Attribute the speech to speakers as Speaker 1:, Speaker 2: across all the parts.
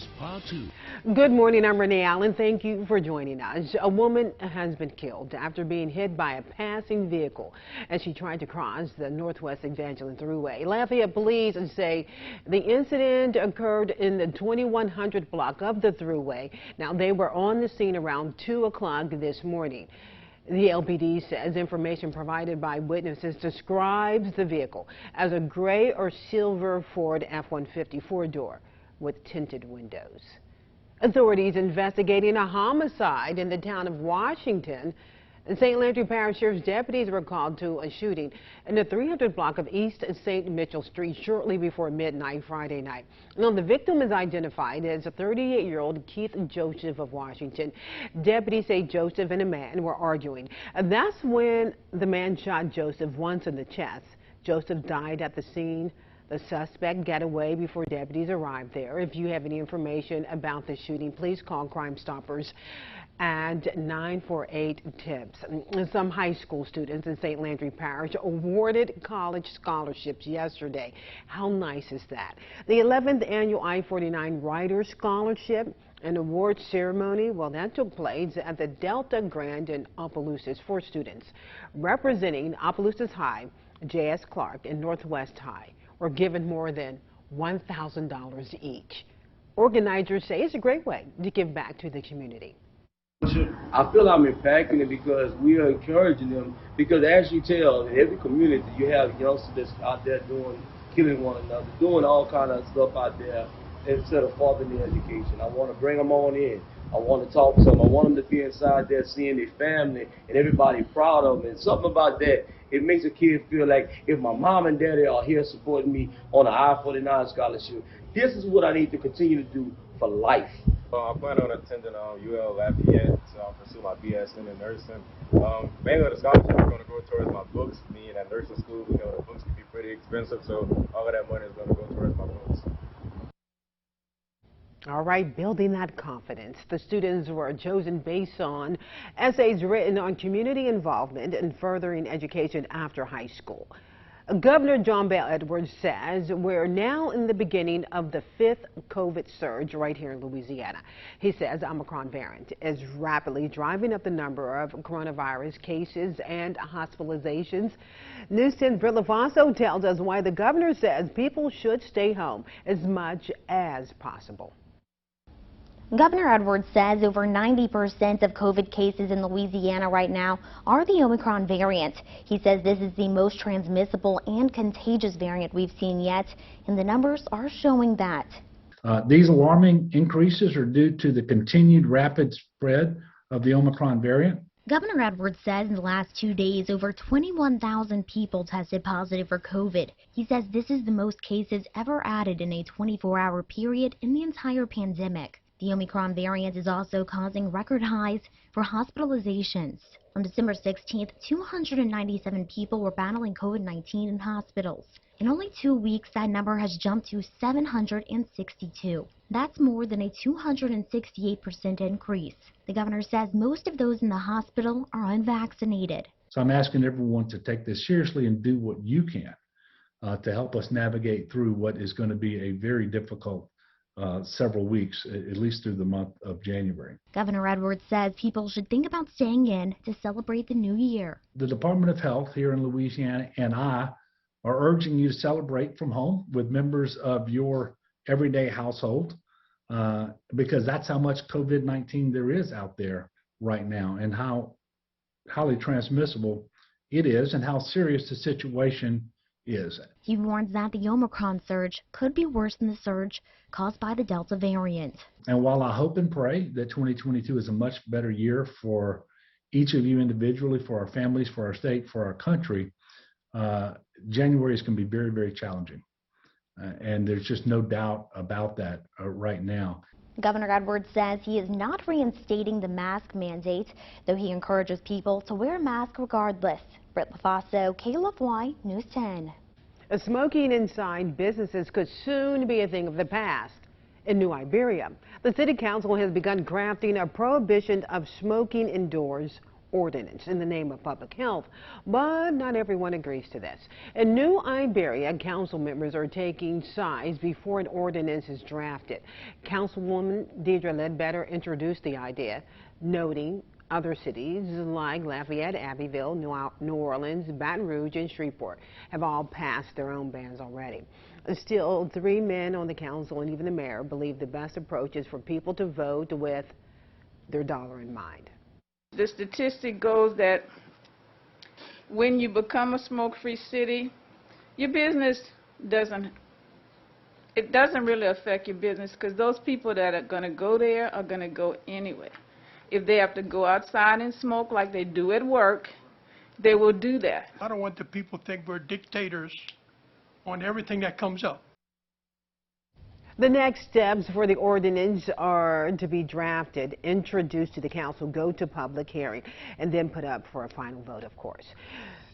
Speaker 1: Plus Part 2.
Speaker 2: Good morning, I'm Renee Allen. Thank you for joining us. A woman has been killed after being hit by a passing vehicle as she tried to cross the Northwest Evangeline Thruway. Lafayette police say the incident occurred in the 2100 block of the Thruway. Now, they were on the scene around 2 o'clock this morning. The LPD says information provided by witnesses describes the vehicle as a gray or silver Ford F-150 four-door with tinted windows. Authorities investigating a homicide in the town of Washington. St. Landry Parish Sheriff's deputies were called to a shooting in the 300 block of East St. Mitchell Street shortly before midnight Friday night. Now, the victim is identified as a 38-year-old Keith Joseph of Washington. Deputies say Joseph and a man were arguing. And that's when the man shot Joseph once in the chest. Joseph died at the scene. The suspect got away before deputies arrived there. If you have any information about the shooting, please call Crime Stoppers at 948-TIPS. Some high school students in St. Landry Parish awarded college scholarships yesterday. How nice is that? The 11th annual I-49 Writer Scholarship and award ceremony, well, that took place at the Delta Grand in Opelousas for students representing Opelousas High, J.S. Clark, and Northwest High. Were given more than $1,000 each. Organizers say it's a great way to give back to the community.
Speaker 3: I feel I'm impacting it because we are encouraging them, because as you tell, in every community you have youngsters that's out there killing one another, doing all kind of stuff out there instead of furthering their education. I want to bring them on in. I want to talk to them. I want them to be inside there seeing their family and everybody proud of them. And something about that, it makes a kid feel like if my mom and daddy are here supporting me on an I-49 scholarship, this is what I need to continue to do for life.
Speaker 4: I plan on attending UL Lafayette to pursue my BS in nursing. Mainly the scholarship is going to go towards my books. Being at nursing school, you know, the books can be pretty expensive, so all of that money is going to go towards my books.
Speaker 2: All right, building that confidence. The students were chosen based on essays written on community involvement and furthering education after high school. Governor John Bel Edwards says we're now in the beginning of the 5th COVID surge right here in Louisiana. He says Omicron variant is rapidly driving up the number of coronavirus cases and hospitalizations. News 10's Britt LaFaso tells us why the governor says people should stay home as much as possible.
Speaker 5: Governor Edwards says over 90% of COVID cases in Louisiana right now are the Omicron variant. He says this is the most transmissible and contagious variant we've seen yet, and the numbers are showing that.
Speaker 6: These alarming increases are due to the continued rapid spread of the Omicron variant.
Speaker 5: Governor Edwards says in the last 2 days, over 21,000 people tested positive for COVID. He says this is the most cases ever added in a 24-hour period in the entire pandemic. The Omicron variant is also causing record highs for hospitalizations. On December 16th, 297 people were battling COVID-19 in hospitals. In only 2 weeks, that number has jumped to 762. That's more than a 268% increase. The governor says most of those in the hospital are unvaccinated.
Speaker 6: So I'm asking everyone to take this seriously and do what you can to help us navigate through what is going to be a very difficult several weeks, at least through the month of January.
Speaker 5: Governor Edwards says people should think about staying in to celebrate the new year.
Speaker 6: The Department of Health here in Louisiana and I are urging you to celebrate from home with members of your everyday household because that's how much COVID-19 there is out there right now and how highly transmissible it is and how serious the situation is.
Speaker 5: He warns that the Omicron surge could be worse than the surge caused by the Delta variant.
Speaker 6: And while I hope and pray that 2022 is a much better year for each of you individually, for our families, for our state, for our country, January is going to be very, very challenging. And there's just no doubt about that right now.
Speaker 5: Governor Edwards says he is not reinstating the mask mandate, though he encourages people to wear a mask regardless. Britt LaFaso, KLFY News 10.
Speaker 2: Smoking inside businesses could soon be a thing of the past. In New Iberia, the city council has begun crafting a prohibition of smoking indoors ordinance in the name of public health, but not everyone agrees to this. In New Iberia, council members are taking sides before an ordinance is drafted. Councilwoman Deidre Ledbetter introduced the idea, noting other cities like Lafayette, Abbeville, New Orleans, Baton Rouge, and Shreveport have all passed their own bans already. Still, 3 men on the council and even the mayor believe the best approach is for people to vote with their dollar in mind.
Speaker 1: The statistic goes that when you become a smoke-free city, your business doesn't really affect your business, because those people that are going to go there are going to go anyway. If they have to go outside and smoke like they do at work, they will do that.
Speaker 7: I don't want the people to think we're dictators on everything that comes up.
Speaker 2: The next steps for the ordinance are to be drafted, introduced to the council, go to public hearing, and then put up for a final vote, of course.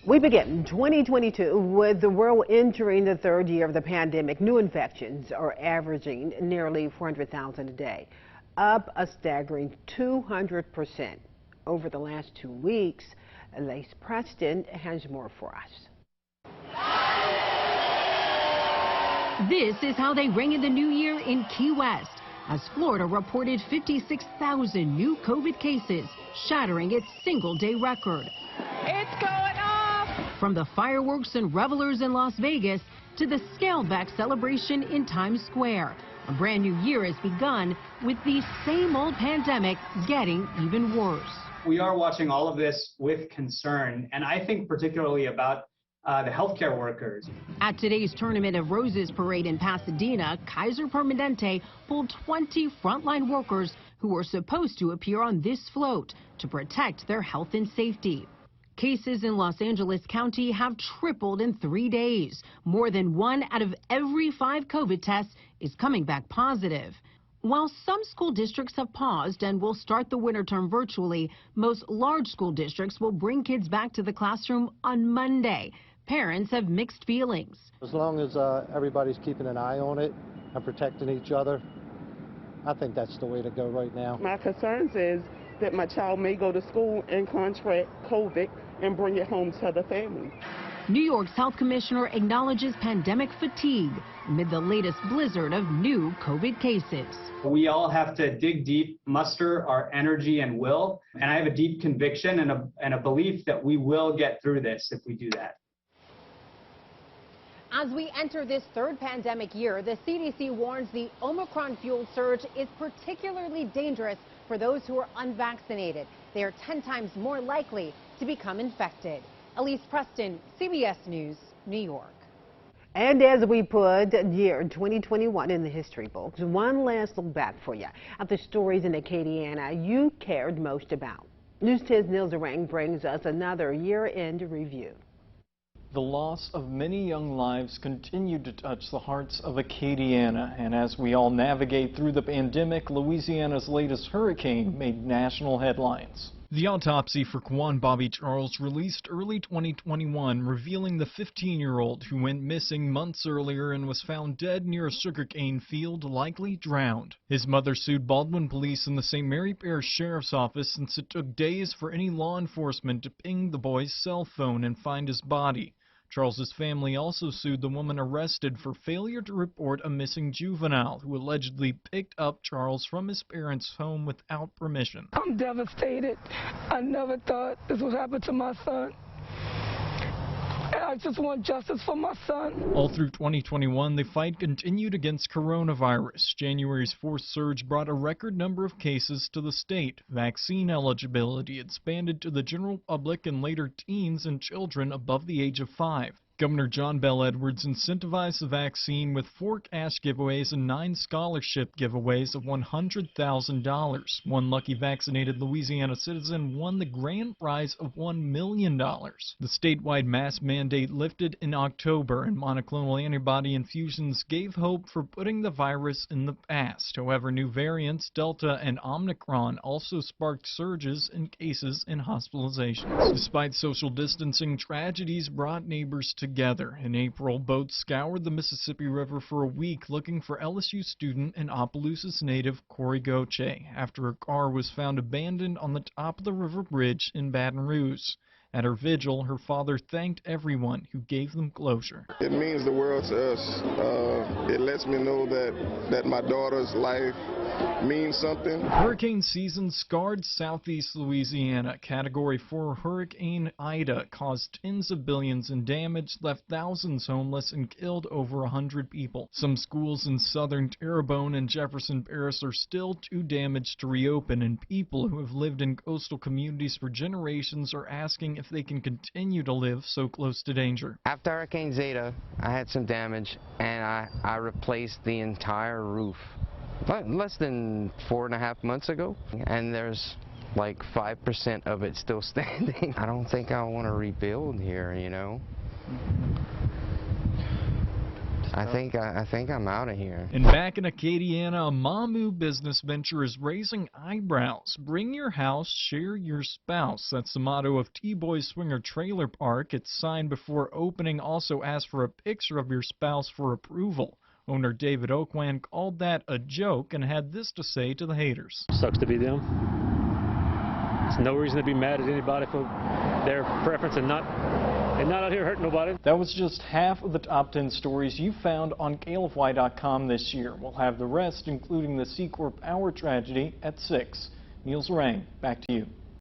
Speaker 2: We begin 2022 with the world entering the 3rd year of the pandemic. New infections are averaging nearly 400,000 a day, up a staggering 200% over the last 2 weeks. Lace Preston has more for us.
Speaker 8: This is how they rang in the new year in Key West, as Florida reported 56,000 new COVID cases, shattering its single-day record.
Speaker 1: It's going off!
Speaker 8: From the fireworks and revelers in Las Vegas to the scaled-back celebration in Times Square, a brand new year has begun with the same old pandemic getting even worse.
Speaker 9: We are watching all of this with concern, and I think particularly about the healthcare workers.
Speaker 8: At today's Tournament of Roses parade in Pasadena, Kaiser Permanente pulled 20 frontline workers who were supposed to appear on this float to protect their health and safety. Cases in Los Angeles County have tripled in 3 days. More than 1 out of every 5 COVID tests is coming back positive. While some school districts have paused and will start the winter term virtually, most large school districts will bring kids back to the classroom on Monday. Parents have mixed feelings.
Speaker 10: As long as everybody's keeping an eye on it and protecting each other, I think that's the way to go right now.
Speaker 11: My concerns is that my child may go to school and contract COVID and bring it home to the family.
Speaker 8: New York's health commissioner acknowledges pandemic fatigue amid the latest blizzard of new COVID cases.
Speaker 9: We all have to dig deep, muster our energy and will, and I have a deep conviction and a belief that we will get through this if we do that.
Speaker 12: As we enter this 3rd pandemic year, the CDC warns the Omicron-fueled surge is particularly dangerous for those who are unvaccinated. They are 10 times more likely to become infected. Elise Preston, CBS News, New York.
Speaker 2: And as we put year 2021 in the history books, one last look back for you at the stories in Acadiana you cared most about. News 10's Neil Zarang brings us another year-end review.
Speaker 13: The loss of many young lives continued to touch the hearts of Acadiana, and as we all navigate through the pandemic, Louisiana's latest hurricane made national headlines. The autopsy for Kwan Bobby Charles released early 2021, revealing the 15-year-old who went missing months earlier and was found dead near a sugarcane field, likely drowned. His mother sued Baldwin Police and the St. Mary Parish Sheriff's Office since it took days for any law enforcement to ping the boy's cell phone and find his body. Charles's family also sued the woman arrested for failure to report a missing juvenile who allegedly picked up Charles from his parents' home without permission.
Speaker 14: I'm devastated. I never thought this would happen to my son. And I just want justice for my son.
Speaker 13: All through 2021, the fight continued against coronavirus. January's fourth surge brought a record number of cases to the state. Vaccine eligibility expanded to the general public and later teens and children above the age of 5. Governor John Bell Edwards incentivized the vaccine with 4 cash giveaways and 9 scholarship giveaways of $100,000. One lucky vaccinated Louisiana citizen won the grand prize of $1 million. The statewide mask mandate lifted in October, and monoclonal antibody infusions gave hope for putting the virus in the past. However, new variants, Delta and Omicron, also sparked surges in cases and hospitalizations. Despite social distancing, tragedies brought neighbors together. together. In April, boats scoured the Mississippi River for a week looking for LSU student and Opelousas native Corey Goche after a car was found abandoned on the top of the river bridge in Baton Rouge. At her vigil, her father thanked everyone who gave them closure.
Speaker 15: It means the world to us. It lets me know that my daughter's life means something.
Speaker 13: Hurricane season scarred southeast Louisiana. Category 4 Hurricane Ida caused tens of billions in damage, left thousands homeless, and killed over 100 people. Some schools in southern Terrebonne and Jefferson Parish are still too damaged to reopen, and people who have lived in coastal communities for generations are asking if they can continue to live so close to danger.
Speaker 16: After Hurricane Zeta, I had some damage, and I replaced the entire roof. Less than 4.5 months ago, and there's like 5% of it still standing. I don't think I want to rebuild here, you know. I think I'm out of here.
Speaker 13: And back in Acadiana, a Mamu business venture is raising eyebrows. Bring your house, share your spouse. That's the motto of T-Boy Swinger Trailer Park. Its sign before opening also asks for a picture of your spouse for approval. Owner David Oakwan called that a joke and had this to say to the haters.
Speaker 17: Sucks to be them. There's no reason to be mad at anybody for their preference and not out here hurting nobody.
Speaker 13: That was just half of the top 10 stories you found on KLFY.com this year. We'll have the rest, including the C Corp Power tragedy, at 6. Niels Rang, back to you.